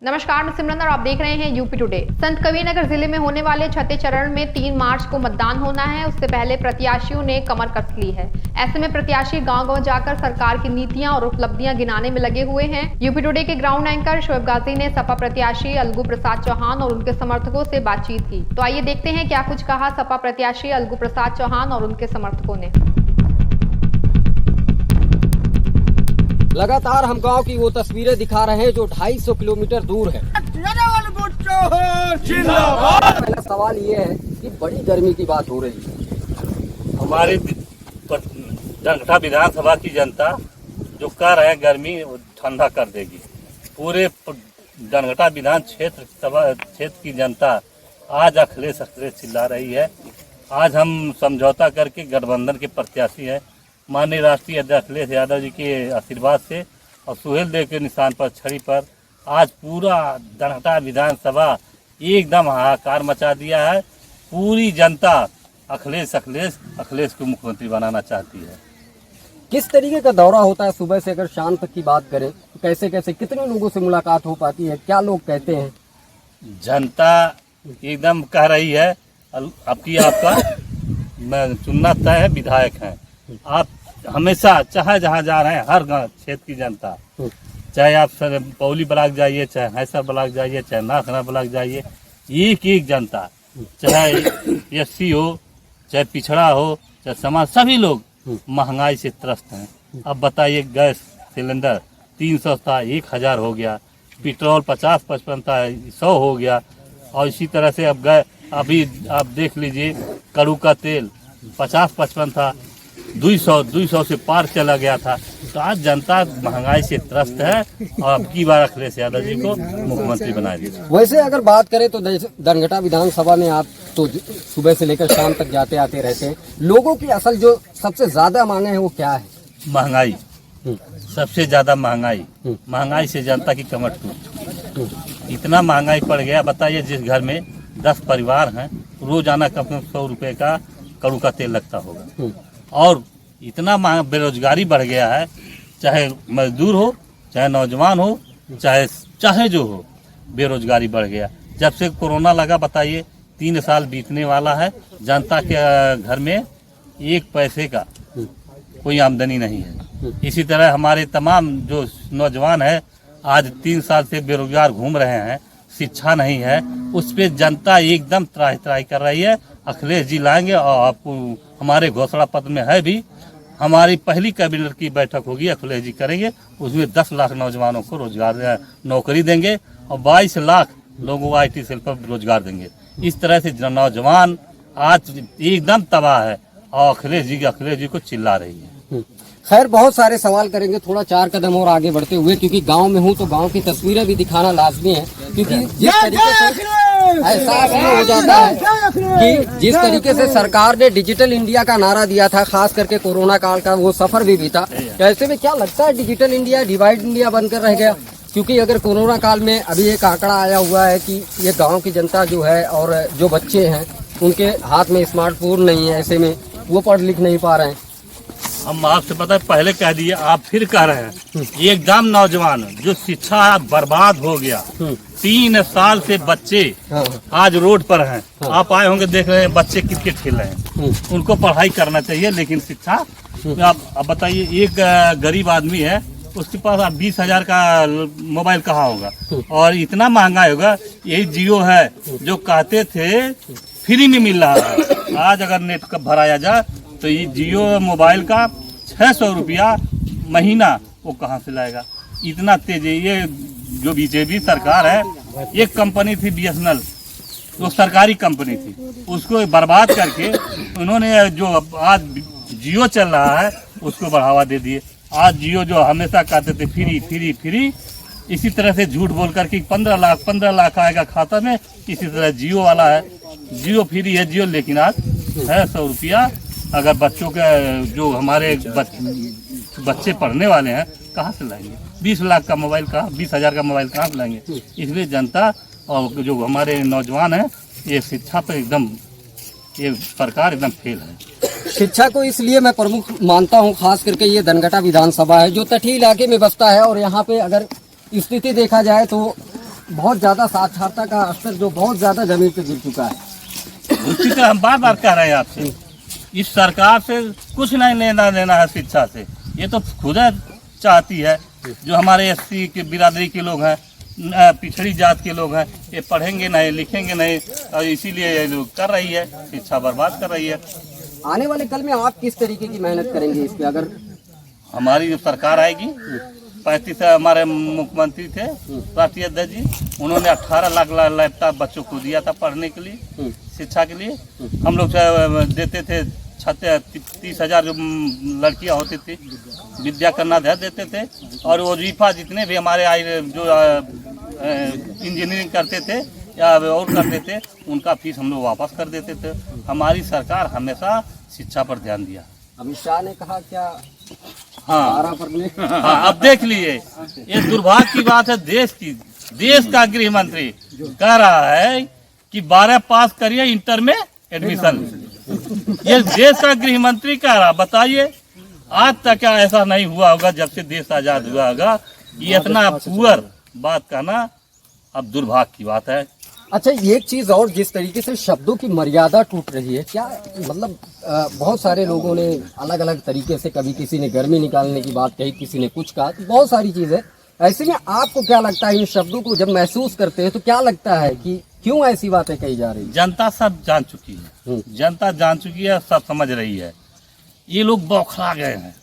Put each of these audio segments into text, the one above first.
नमस्कार, मैं सिमरन और आप देख रहे हैं यूपी टुडे। संत कबीरनगर जिले में होने वाले छठे चरण में 3 मार्च को मतदान होना है। उससे पहले प्रत्याशियों ने कमर कस ली है। ऐसे में प्रत्याशी गांव-गांव जाकर सरकार की नीतियां और उपलब्धियां गिनाने में लगे हुए हैं। यूपी टुडे के ग्राउंड एंकर शोएब गाजी ने सपा प्रत्याशी अलगू प्रसाद चौहान और उनके समर्थकों से बातचीत की। तो आइए देखते हैं क्या कुछ कहा सपा प्रत्याशी अलगू प्रसाद चौहान और उनके समर्थकों ने। लगातार हम गांव की वो तस्वीरें दिखा रहे हैं जो 250 किलोमीटर दूर है। पहला सवाल ये है कि बड़ी गर्मी की बात हो रही है। हमारी डंगटा विधानसभा की जनता जो कह रहे हैं गर्मी ठंडा कर देगी। पूरे डंगटा विधान क्षेत्र की जनता आज अखिलेश चिल्ला रही है। आज हम समझौता करके गठबंधन के प्रत्याशी हैं। माननीय राष्ट्रीय अध्यक्ष अखिलेश यादव जी के आशीर्वाद से और सुहेल देव के निशान पर छड़ी पर आज पूरा डंगटा विधानसभा एकदम हाहाकार मचा दिया है। पूरी जनता अखिलेश को मुख्यमंत्री बनाना चाहती है। किस तरीके का दौरा होता है सुबह से? अगर शाम तक की बात करें तो कैसे कैसे कितने लोगों से मुलाकात हो पाती है? क्या लोग कहते हैं? जनता एकदम कह रही है आपका मैं चुनना तय है, विधायक हैं आप। हमेशा चाहे जहाँ जा रहे हैं हर गाँव क्षेत्र की जनता, चाहे आप पौली ब्लॉक जाइए, चाहे हैसर ब्लॉक जाइए, चाहे नाथना ब्लॉक जाइए, एक जनता, चाहे एससी हो, चाहे पिछड़ा हो, चाहे समाज, सभी लोग महंगाई से त्रस्त हैं। अब बताइए, गैस सिलेंडर 300 था 1000 हो गया, पेट्रोल 50-55 था 100 हो गया, और इसी तरह से अब अभी आप देख लीजिए कड़ू का तेल 50-55 था 200 से पार चला गया था। तो आज जनता महंगाई से त्रस्त है और अब की बार अखिलेश यादव जी को मुख्यमंत्री बना दिया। वैसे अगर बात करें तो डंगटा विधानसभा में आप तो सुबह से लेकर शाम तक जाते आते रहते हैं। लोगों की असल जो सबसे ज्यादा मांगे है वो क्या है? महंगाई, सबसे ज्यादा महंगाई से जनता की कमर टूट। इतना महंगाई पड़ गया, बताइए जिस घर में 10 परिवार हैं रोजाना कम से कम 100 रुपए का कड़ू का तेल लगता होगा, और इतना बेरोजगारी बढ़ गया है। चाहे मजदूर हो, चाहे नौजवान हो, चाहे जो हो, बेरोजगारी बढ़ गया। जब से कोरोना लगा, बताइए 3 साल बीतने वाला है, जनता के घर में 1 पैसे का कोई आमदनी नहीं है। इसी तरह हमारे तमाम जो नौजवान है आज 3 साल से बेरोजगार घूम रहे हैं, शिक्षा नहीं है, उस पर जनता एकदम त्राही कर रही है। अखिलेश जी लाएंगे और आपको हमारे घोषणा पत्र में है भी, हमारी पहली कैबिनेट की बैठक होगी, अखिलेश जी करेंगे, उसमें 10 लाख नौजवानों को रोजगार नौकरी देंगे और 22 लाख लोगों को IT सेल पर रोजगार देंगे। इस तरह से नौजवान आज एकदम तबाह है और अखिलेश जी को चिल्ला रही है। खैर, बहुत सारे सवाल करेंगे, थोड़ा 4 कदम और आगे बढ़ते हुए, क्योंकि गांव में हूं तो गांव की तस्वीरें भी दिखाना लाजमी है। क्योंकि जिस तरीके से एहसास ये हो जाता है कि जिस तरीके से सरकार ने डिजिटल इंडिया का नारा दिया था, खास करके कोरोना काल का वो सफर भी बीता, ऐसे में क्या लगता है डिजिटल इंडिया डिवाइड इंडिया बनकर रह गया? क्योंकि अगर कोरोना काल में अभी एक आंकड़ा आया हुआ है कि ये गाँव की जनता जो है और जो बच्चे हैं उनके हाथ में स्मार्टफोन नहीं है, ऐसे में वो पढ़ लिख नहीं पा रहे हैं। हम आपसे पता है पहले कह दिए, आप फिर कह रहे हैं। एकदम नौजवान जो शिक्षा बर्बाद हो गया, 3 साल से बच्चे आज रोड पर हैं। आप आए होंगे, देख रहे हैं बच्चे क्रिकेट खेल रहे हैं। उनको पढ़ाई करना चाहिए, लेकिन शिक्षा आप बताइए, एक गरीब आदमी है उसके पास 20,000 का मोबाइल कहाँ होगा? और इतना महंगा होगा। यही जियो है जो कहते थे फ्री में मिल रहा है, आज अगर नेट का भराया जाए तो ये जियो मोबाइल का 600 रुपया महीना वो कहाँ से लाएगा? इतना तेज है। ये जो बीजेपी सरकार है, एक कंपनी थी BSNL, वो सरकारी कंपनी थी, उसको बर्बाद करके उन्होंने जो आज जियो चल रहा है उसको बढ़ावा दे दिए। आज जियो जो हमेशा कहते थे फ्री, इसी तरह से झूठ बोल करके 15 लाख आएगा खाता में। इसी तरह जियो वाला है, जियो फ्री है जियो, लेकिन आज 600 रुपया। अगर बच्चों के जो हमारे बच्चे पढ़ने वाले हैं कहाँ से लाएंगे? 20 लाख का मोबाइल कहाँ, 20,000 का मोबाइल कहाँ से लाएंगे? इसलिए जनता और जो हमारे नौजवान हैं, ये शिक्षा पर एकदम, ये सरकार एकदम फेल है। शिक्षा को इसलिए मैं प्रमुख मानता हूं, खास करके ये धनघटा विधानसभा है जो तटीय इलाके में बसता है, और यहाँ पे अगर स्थिति देखा जाए तो बहुत ज्यादा साक्षरता का स्तर जो बहुत ज्यादा जमीन पे गिर चुका है। उसी तरह हम बार बार कह रहे हैं आपसे, इस सरकार से कुछ नहीं लेना देना है शिक्षा से। ये तो खुद चाहती है, जो हमारे एससी के बिरादरी के लोग हैं, पिछड़ी जात के लोग हैं, ये पढ़ेंगे नहीं लिखेंगे नहीं, और इसीलिए ये लोग कर रही है, शिक्षा बर्बाद कर रही है। आने वाले कल में आप किस तरीके की मेहनत करेंगे इस पे? अगर हमारी जो सरकार आएगी, 35 हमारे मुख्यमंत्री थे राष्ट्रीय अध्यक्ष जी, उन्होंने 18 लाख लैपटॉप बच्चों को दिया था पढ़ने के लिए, शिक्षा के लिए। हम लोग देते थे 30,000 जो लड़कियां होती थी विद्या करना देते थे, और वजीफा जितने भी हमारे आए जो इंजीनियरिंग करते थे या और करते थे, उनका फीस हम लोग वापस कर देते थे। हमारी सरकार हमेशा शिक्षा पर ध्यान दिया। अमित शाह ने कहा क्या? हाँ, हाँ, अब देख लिए, ये दुर्भाग्य की बात है देश का गृह मंत्री कह रहा है कि 12 पास करिए इंटर में एडमिशन। ये देश का गृह मंत्री कह रहा, बताइए आज तक क्या ऐसा नहीं हुआ होगा जब से देश आजाद हुआ होगा। ये इतना पुअर बात कहना अब दुर्भाग्य की बात है। अच्छा, एक चीज और, जिस तरीके से शब्दों की मर्यादा टूट रही है, क्या मतलब बहुत सारे लोगों ने अलग अलग तरीके से, कभी किसी ने गर्मी निकालने की बात कही, किसी ने कुछ कहा, तो बहुत सारी चीजें। ऐसे में आपको क्या लगता है, इन शब्दों को जब महसूस करते हैं तो क्या लगता है कि क्यों ऐसी बातें कही जा रही है? जनता सब जान चुकी है, जनता जान चुकी है, सब समझ रही है। ये लोग बौखला गए हैं।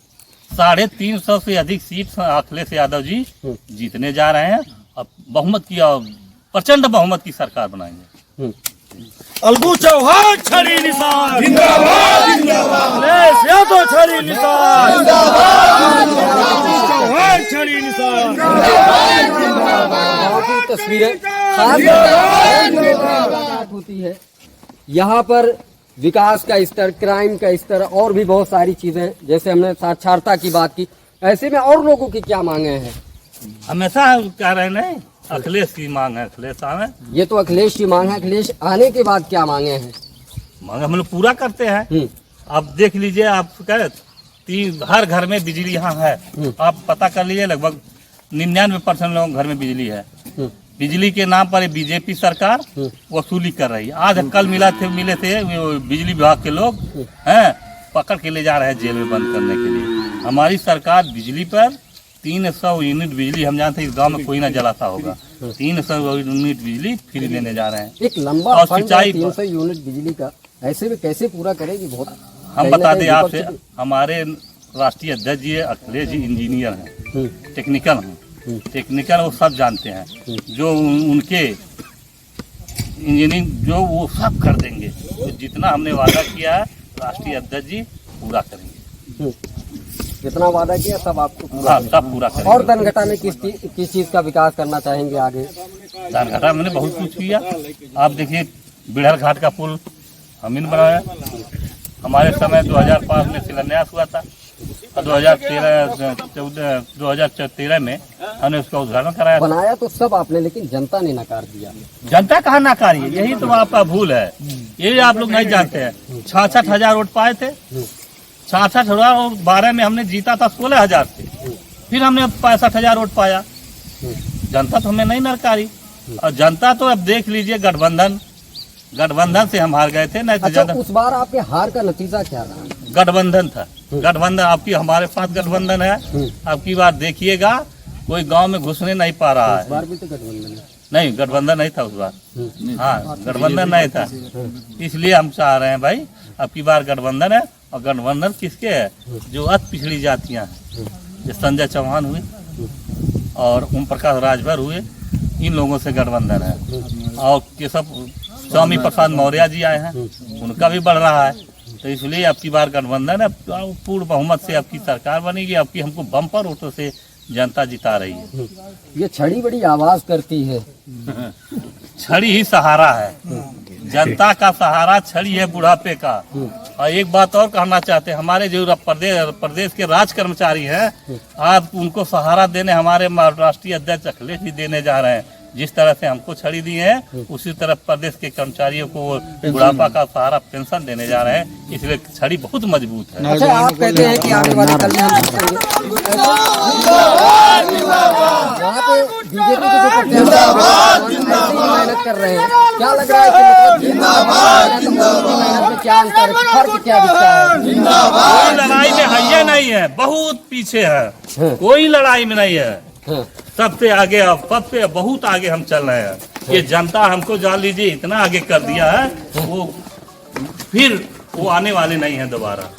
350 से अधिक सीट अखिलेश यादव जी जीतने जा रहे हैं। अब बहुमत की, प्रचंड बहुमत की सरकार बनाएंगे। अलगू चौहान छड़ी निशान जिंदाबाद, जिंदाबाद। अखिलेश यादव छड़ी निशान जिंदाबाद, चौहान छड़ी निशान गाँव की तस्वीरें होती है। यहाँ पर विकास का स्तर, क्राइम का स्तर और भी बहुत सारी चीजें, जैसे हमने साक्षरता की बात की। ऐसे में और लोगों की क्या मांगे हैं? हमेशा कह रहे नहीं, अखिलेश की मांग है, अखिलेश आवे। ये तो अखिलेश की मांग है। अखिलेश आने के बाद क्या मांगे हैं? मांग हम लोग पूरा करते हैं। अब देख लीजिए, आप कह हर घर में बिजली यहाँ है। आप पता कर लीजिए, लगभग 99% लोगों के घर में बिजली है। बिजली के नाम पर बीजेपी सरकार वसूली कर रही है। आज कल मिले थे बिजली विभाग के लोग हैं, पकड़ के ले जा रहे हैं जेल में बंद करने के लिए। हमारी सरकार बिजली पर 300 यूनिट बिजली, हम जानते हैं इस गांव में कोई ना जलाता होगा, 300 यूनिट बिजली फ्री देने जा रहे हैं। एक लंबा फंड है 300 यूनिट बिजली का, ऐसे में कैसे पूरा करेगी? बहुत हम बता दें आपसे, हमारे राष्ट्रीय अध्यक्ष जी अखिलेश जी इंजीनियर हैं, टेक्निकल हैं, टेक्निकल वो सब जानते हैं। जो उनके इंजीनियरिंग जो वो सब कर देंगे। तो जितना हमने वादा किया है राष्ट्रीय अध्यक्ष जी पूरा करेंगे। जितना वादा किया सब आपको पूरा, हाँ, सब पूरा करेंगे। और धनघटा में किस चीज का विकास करना चाहेंगे आगे? धनघटा मैंने बहुत कुछ किया। आप देखिए, बिड़हर घाट का पुल हम ही ने बनाया। हमारे समय 2005 में शिलान्यास हुआ था, और 2013 में हमने उसका उद्घाटन कराया। बनाया तो सब आपने, लेकिन जनता ने नकार दिया। जनता कहाँ नकारी है? यही तो आपका भूल है, यही आप लोग नहीं जानते हैं। 66,000 वोट पाए थे, 66,000 और 12 में हमने जीता था 16,000 से, फिर हमने 65,000 वोट पाया। जनता तो हमें नहीं नकारी। और जनता तो अब देख लीजिए, गठबंधन से हम हार गए थे। नहीं तो अच्छा, उस बार आपके हार का नतीजा क्या रहा? गठबंधन था, गठबंधन आपकी, हमारे साथ गठबंधन है। अब की बार देखिएगा, कोई गांव में घुसने नहीं पा रहा है। इस बार भी तो गठबंधन है। नहीं, गठबंधन नहीं था उस बार। हाँ, गठबंधन नहीं था, इसलिए हम चाह रहे हैं भाई, अब की बार गठबंधन है। और गठबंधन किसके है? जो अति पिछड़ी जातियां हैं, जो संजय चौहान हुए और ओम प्रकाश राजभर हुए, इन लोगों से गठबंधन है। और केशव स्वामी प्रसाद मौर्य जी आए हैं, उनका भी बढ़ रहा है। तो इसलिए अब की बार गठबंधन है, पूर्ण बहुमत से आपकी सरकार बनेगी। आपकी हमको बम्पर वोटों से जनता जिता रही है। ये छड़ी बड़ी आवाज करती है। छड़ी ही सहारा है, जनता का सहारा छड़ी है बुढ़ापे का। और एक बात और कहना चाहते हैं, हमारे जो प्रदेश के राज कर्मचारी हैं, आज उनको सहारा देने हमारे राष्ट्रीय अध्यक्ष अखिलेश जी देने जा रहे हैं। जिस तरह से हमको छड़ी दिए हैं उसी तरह प्रदेश के कर्मचारियों को बुढ़ापा का सहारा पेंशन देने जा रहे हैं, इसलिए छड़ी बहुत मजबूत है। अच्छा, आप कहते हैं कि आने वाले कल में हम वहाँ पे बीजेपी के जो प्रत्याशी मेहनत कर रहे हैं, क्या लग रहा है कि मतलब मेहनत में क्या अंतर है, फर्क क्या दिखता है? कोई लड़ाई में है ये नहीं है, बहुत पीछे है, कोई लड़ाई में नहीं है, सबसे आगे, अब सबसे बहुत आगे हम चल रहे हैं। ये जनता हमको जान लीजिए इतना आगे कर दिया है, वो फिर वो आने वाले नहीं है दोबारा।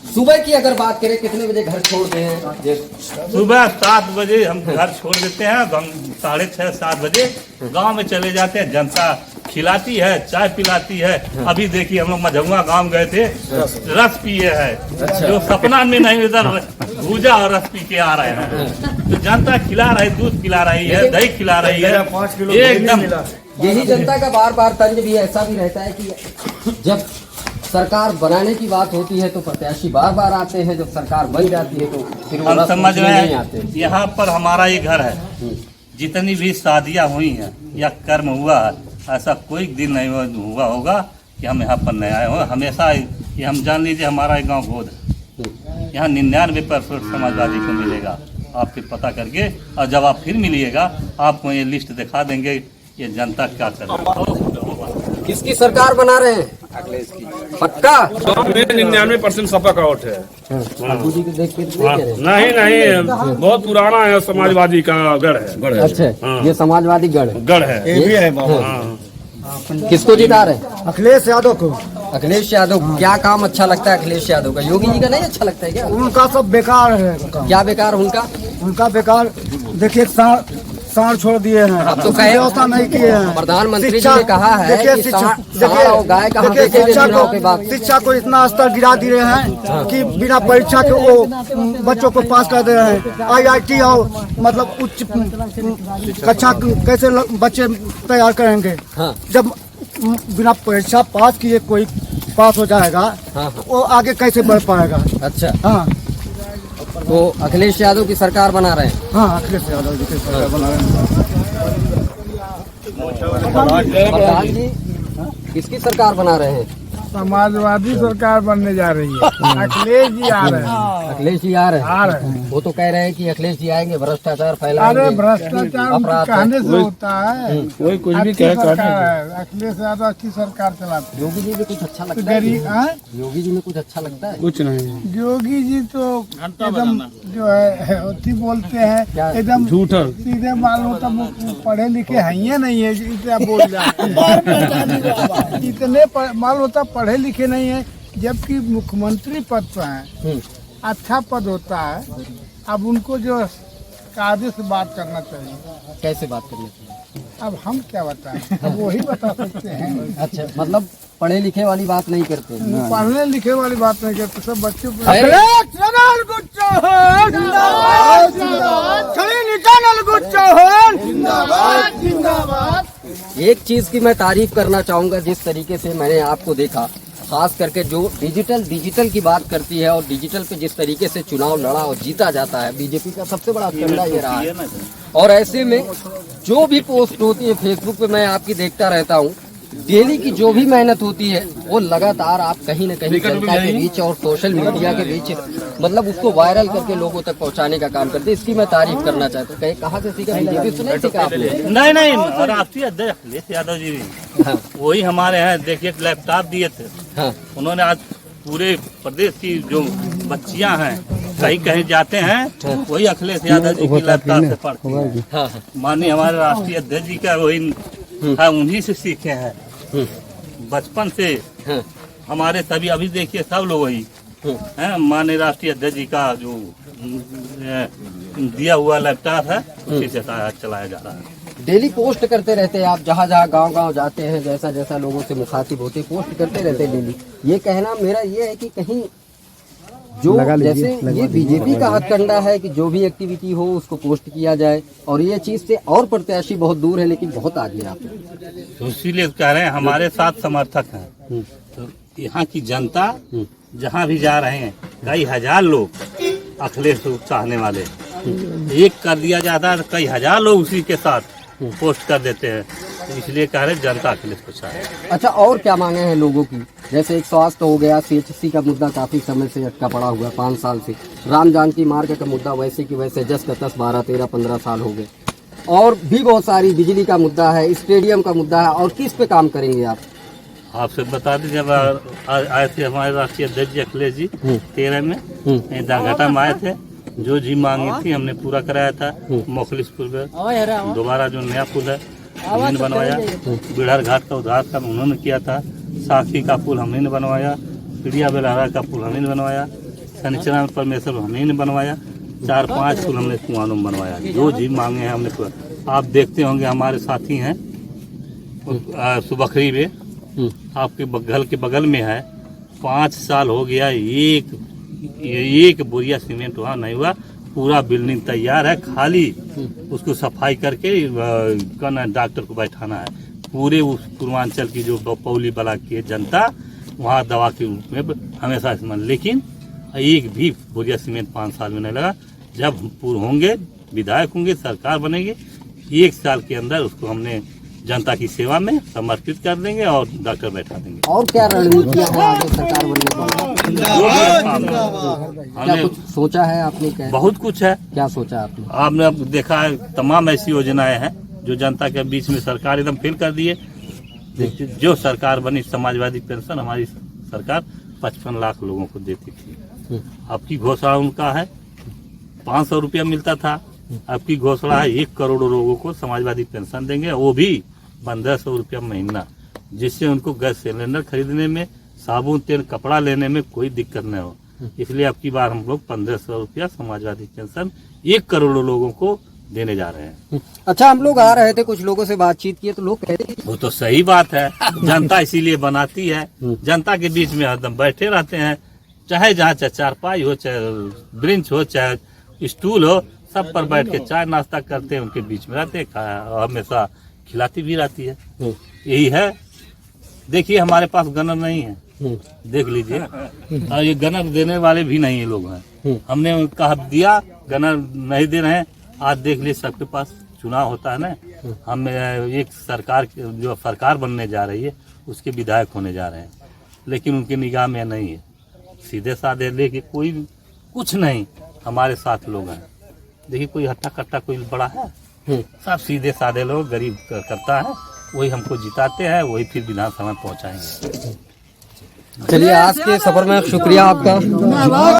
सुबह की अगर बात करें, कितने बजे घर छोड़ते हैं? सुबह 7 बजे हम घर छोड़ देते हैं, हम 6:30-7 बजे गांव में चले जाते हैं, जनता खिलाती है, चाय पिलाती है। अभी देखिए हम लोग मझुआ गांव गए थे, रस पिए हैं, जो सपना में नहीं, इधर भूजा और रस पी के आ रहे हैं। तो जनता खिला रही, दूध पिला रही है, दही खिला रही है, एकदम। यही जनता का बार बार तंज भी ऐसा भी रहता है कि जब सरकार बनाने की बात होती है तो प्रत्याशी बार बार आते हैं, जब सरकार बन जाती है तो फिर वो हम समझ रहे नहीं आते। हैं, यहाँ पर हमारा ये घर है, जितनी भी शादियाँ हुई हैं या कर्म हुआ है, ऐसा कोई दिन नहीं हुआ होगा कि हम यहाँ पर नहीं आए हो। हमेशा ये हम जान लीजिए, हमारा एक गाँव गोद है, यहाँ 99% समाजवादी को मिलेगा, आपके पता करके, और जब आप फिर मिलिएगा आपको ये लिस्ट दिखा देंगे ये जनता क्या कर रही है। किसकी सरकार बना रहे हैं? पक्का 99% सपा का वोट है। बाबू जी को देख के तो नहीं कह रहे? नहीं, बहुत पुराना है, समाजवादी का गढ़ है। अच्छा, ये समाजवादी गढ़ है। ये भी है। किसको जिता रहे? अखिलेश यादव को। अखिलेश यादव। क्या काम अच्छा लगता है अखिलेश यादव का? योगी जी का नहीं अच्छा लगता है क्या? उनका सब बेकार है। क्या बेकार उनका? उनका बेकार, देखिए सांड छोड़ दिए हैं, अब तो कहे व्यवस्था नहीं किए हैं। प्रधानमंत्री जी ने कहा है कि सांड और गाय का हम देखेंगे चुनाव के बाद। शिक्षा को इतना स्तर गिरा दिए हैं कि बिना परीक्षा के वो बच्चों को पास कर दे रहे हैं। IIT और मतलब उच्च कक्षा कैसे बच्चे तैयार करेंगे? जब बिना परीक्षा पास किए कोई पास हो जाएगा, वो आगे कैसे बढ़ पाएगा? अच्छा, हाँ, तो अखिलेश यादव की सरकार बना रहे हैं। हाँ, अखिलेश यादव जी की सरकार बना रहे हैं। प्रधान जी किसकी सरकार बना रहे हैं? समाजवादी सरकार बनने जा रही है। अखिलेश जी आ रहे हैं। अखिलेश जी आ रहे हैं। वो तो कह रहे हैं कि अखिलेश जी आएंगे, भ्रष्टाचार फैलाएंगे। अरे भ्रष्टाचार कहने से होता है, कोई कुछ भी कहे। अखिलेश यादव अच्छी सरकार चलाते हैं। योगी जी में कुछ अच्छा लगता है? योगी जी में कुछ अच्छा लगता है? कुछ नहीं। योगी जी तो एकदम जो है अति बोलते हैं, एकदम झूठा, सीधे मालूम तब पढ़े लिखे है ही नहीं है, इतना बोल जाते हैं। इतने मालूम होता पढ़े लिखे नहीं है, जबकि मुख्यमंत्री पद पर हैं, अच्छा पद होता है। अब उनको जो कायदे से बात करना चाहिए। कैसे बात करनी चाहिए? अब हम क्या बताएं, अब वही बता सकते हैं। अच्छा, मतलब पढ़े लिखे वाली बात नहीं करते? पढ़ने लिखे वाली बात नहीं करते, सब बच्चों को। एक चीज की मैं तारीफ करना चाहूंगा, जिस तरीके से मैंने आपको देखा, खास करके जो डिजिटल की बात करती है और डिजिटल पे जिस तरीके से चुनाव लड़ा और जीता जाता है, बीजेपी का सबसे बड़ा झंडा ये रहा है। और ऐसे में जो भी पोस्ट होती है फेसबुक पे, मैं आपकी देखता रहता हूँ, डेली की जो भी मेहनत होती है वो लगातार आप कहीं न कहीं जनता के बीच और सोशल मीडिया के बीच मतलब उसको वायरल करके लोगों तक पहुंचाने का काम करते हैं। इसकी मैं तारीफ करना चाहता हूँ। कहीं कहाँ से सीखा? बीजेपी से नहीं सीखा आपने? नहीं, राष्ट्रीय अध्यक्ष अखिलेश यादव जी भी वही हमारे हैं। देखिए लैपटॉप दिए थे, उन्होंने आज पूरे प्रदेश की जो बच्चियां हैं कहीं जाते हैं, वही अखिलेश यादव जी की लैपटॉप से पढ़ते हैं। माननीय हमारे राष्ट्रीय अध्यक्ष जी का वही है, उन्हीं से सीखे हैं बचपन से। हमारे सभी अभी देखिए सब लोग वही हैं, माननीय राष्ट्रीय अध्यक्ष जी का जो दिया हुआ लैपटॉप है उसी से चलाया जा रहा है। डेली पोस्ट करते रहते हैं आप, जहाँ जहाँ गांव जाते हैं, जैसा जैसा लोगों से मुखातिब होते, पोस्ट करते रहते हैं डेली। ये कहना मेरा ये है कि कहीं जो जैसे ये बीजेपी का हथकंडा है कि जो भी एक्टिविटी हो उसको पोस्ट किया जाए, और ये चीज से और प्रत्याशी बहुत दूर है लेकिन बहुत आगे आप। तो इसीलिए कह रहे हैं हमारे साथ समर्थक हैं। तो यहाँ की जनता जहाँ भी जा रहे हैं, कई हजार लोग अखिलेश को चाहने वाले, एक कर दिया जाता है कई हजार लोग उसी के साथ पोस्ट कर देते हैं, तो इसलिए कह रहे जनता के लिए सोचा है। अच्छा, और क्या मांगे हैं लोगों की? जैसे एक स्वास्थ्य हो गया, CHC का मुद्दा काफी समय से अटका पड़ा हुआ है, 5 साल से। राम जानकी मार्ग का मुद्दा वैसे की वैसे जस का तस 12, 13, 15 साल हो गए। और भी बहुत सारी, बिजली का मुद्दा है, स्टेडियम का मुद्दा है। और किस पे काम करेंगे आप? आपसे बता दें, जब आए थे हमारे राष्ट्रीय अध्यक्ष अखिलेश जी 13 में दाघाटा में आए थे, जो जी मांगी थी हमने पूरा कराया था। मोखलिसपुर में दोबारा जो नया पुल है हमने बनवाया, बिड़हर घाट का उद्धार काम उन्होंने किया था, साखी का पुल हमने बनवाया, पिड़िया बेलहरा का पुल हमने बनवाया, शनिचरा में परमेश्वर हमने बनवाया, 4-5 पुल हमने कुआनों में बनवाया। जो जी मांगे हैं हमने पूरा। आप देखते होंगे हमारे साथी हैं सुबखरी में, आपके घर के बगल में है, 5 साल हो गया, एक बोरिया सीमेंट वहाँ नहीं हुआ। पूरा बिल्डिंग तैयार है, खाली उसको सफाई करके डॉक्टर को बैठाना है। पूरे उस पूर्वांचल की जो पौली ब्लॉक की जनता वहाँ दवा के रूप में हमेशा इस्तेमाल, लेकिन एक भी बोरिया सीमेंट 5 साल में नहीं लगा। जब पूर्ण होंगे, विधायक होंगे, सरकार बनेगी, 1 साल के अंदर उसको हमने जनता की सेवा में समर्पित कर देंगे और डॉक्टर बैठा देंगे। और क्या रणनीतियां हैं आगे सरकार बनने के बाद? क्या कुछ सोचा है आपने? क्या बहुत कुछ है। क्या सोचा आपने? आपने अब देखा है, तमाम ऐसी योजनाएं हैं जो जनता के बीच में सरकार एकदम फेल कर दिए। जो सरकार बनी, समाजवादी पेंशन हमारी सरकार 55 लाख लोगों को देती थी। आपकी घोषणा उनका है 500 रुपया मिलता था, आपकी घोषणा है 1 करोड़ लोगों को समाजवादी पेंशन देंगे, वो भी 1500 रुपया महीना, जिससे उनको गैस सिलेंडर खरीदने में, साबुन तेल कपड़ा लेने में कोई दिक्कत न हो। इसलिए अब की बार हम लोग 1500 रुपया समाजवादी पेंशन 1 करोड़ लोगों को देने जा रहे हैं। अच्छा, हम लोग आ रहे थे, कुछ लोगों से बातचीत की तो लोग कहते हैं वो तो सही बात है, जनता इसीलिए बनाती है, जनता के बीच में हरदम बैठे रहते हैं, चाहे जहाँ चाहे चारपाई हो, चाहे ब्रेंच हो, चाहे स्टूल हो, सब पर बैठ के चाय नाश्ता करते हैं, उनके बीच में रहते हैं, हमेशा खिलाती भी रहती है। यही है। देखिए हमारे पास गनर नहीं है, देख लीजिए, और ये गनर देने वाले भी नहीं है लोग हैं। हमने कहा दिया, गनर नहीं दे रहे हैं। आज देख लीजिए, सबके पास चुनाव होता है ना, हम एक सरकार जो सरकार बनने जा रही है उसके विधायक होने जा रहे हैं, लेकिन उनकी निगाह में नहीं है। सीधे साधे लेके कोई कुछ नहीं, हमारे साथ लोग हैं। देखिए कोई हट्टा कट्टा कोई बड़ा है, सब सीधे साधे लोग, गरीब करता है, वही हमको जिताते हैं, वही फिर विधानसभा में पहुंचाएंगे। चलिए, आज के सफर में शुक्रिया आपका।